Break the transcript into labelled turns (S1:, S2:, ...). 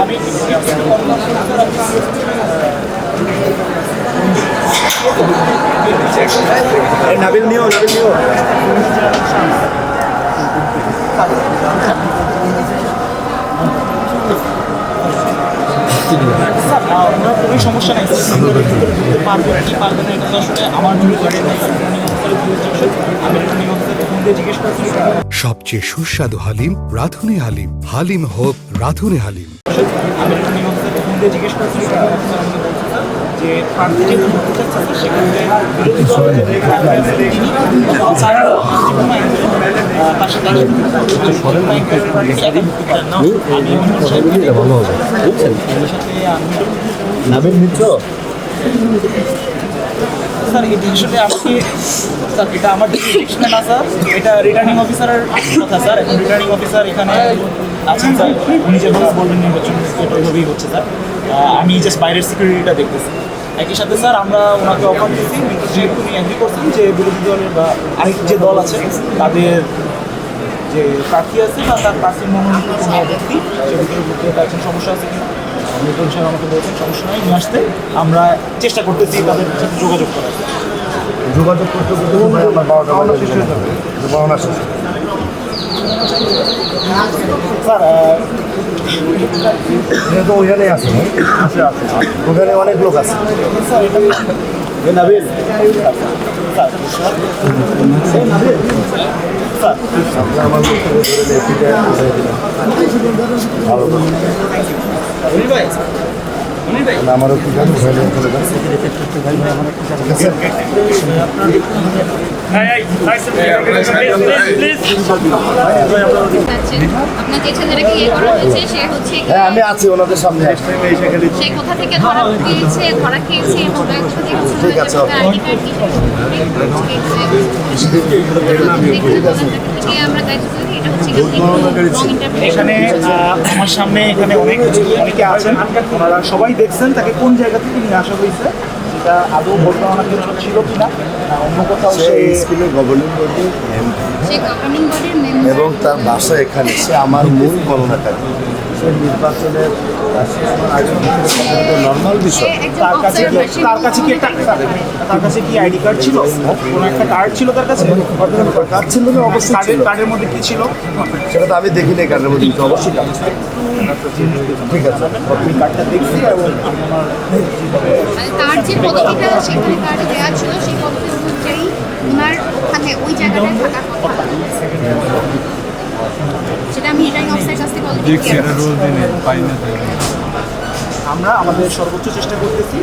S1: আমি
S2: নাবিল নিও
S1: কোনো সমস্যা নেই পারবো কি পারবে না এটা আসলে আমার জিজ্ঞেস করছি।
S3: সবচেয়ে সুস্বাদু হালিম রাধুনি হালিম। হালিম হোক রাধুনি হালিম।
S1: আমি জিজ্ঞেস করছি যে প্রার্থী যে করতে চাচ্ছে সেক্ষেত্রে তার সাথে
S2: নাবিল নিচ্ছ
S1: স্যার এটা আসলে আজকে স্যার এটা আমার ডিসিশনে না স্যার, এটা রিটার্নিং অফিসারের কথা স্যার। এখন রিটার্নিং অফিসার এখানে আছেন স্যার, উনি যেভাবে বলবেন নির্বাচন ওইভাবেই হচ্ছে স্যার। আমি জাস্ট বাইরের সিকিউরিটিটা দেখতেছি। একই সাথে স্যার আমরা ওনাকে অফার দিয়েছি যেহেতু উনি অ্যাগ্রি করছেন যে বিরোধী দলের বা আরেক যে দল আছে তাদের যে প্রার্থী আছে বা তার প্রার্থীর মনোনীত কোনো ব্যক্তি সে ভিতরে ঘুরতে পারছেন সমস্যা আছে কিনা নির্বাচন সাহেব আমাকে বলছেন সমস্যা নয় নিয়ে আসতে। আমরা চেষ্টা করতেছি তাদের সাথে যোগাযোগ করার।
S2: করতে আমার বারোটা শেষ হয়ে যাবে শেষ
S1: স্যার
S2: এটা তো ওইখানে আছে ওখানে অনেক লোক আছে
S1: স্যার এটা
S2: নাবিল আমার আমারও কি জানি
S4: আপনাকে ছেলেটাকে ইয়ে করা হয়েছে সে হচ্ছে
S2: হ্যাঁ আমি আছি ওনাদের সামনে
S4: সে কোথা থেকে ধরা খেয়েছে এবং
S2: ঠিক আছে
S4: আমরা দায়িত্ব করি এটা হচ্ছে
S1: এখানে আমার সামনে এখানে অনেকে আছেন, ওনারা সবাই দেখছেন তাকে কোন জায়গা থেকে নিয়ে আসা হয়েছে সেটা আদৌ বর্তমানে ছিল কিনা অন্য কোথাও
S2: স্কুলের গভর্নিং বডি
S4: সে গভর্নিং বডির মেম্বার
S2: এবং তার বাসা এখানে সে আমার মূল গণনাকারী সে নির্বাচনের নর্মাল বিষয়
S1: তার কাছে কি আইডি কার্ড ছিল, কোনো একটা কার্ড ছিল তার কাছে?
S2: কার্ড ছিল না অবশ্যই
S1: কার্ডের মধ্যে কি ছিল
S2: সেটা তো আমি দেখিনি কার্ডের মধ্যে কিন্তু অবশ্যই কার্ড ছিল। ঠিক আছে
S1: আমি কার্ডটা দেখছি এবং
S4: তার যে পদ্ধতিটা সেখানে কার্ডে দেওয়া ছিল সেই পদ্ধতি অনুযায়ী ওনার ওখানে ওই জায়গাটায় থাকার কথা সেটা আমি রিটার্নিং অফিসারের কাছ থেকে
S1: আমরা আমাদের সর্বোচ্চ চেষ্টা করতেছি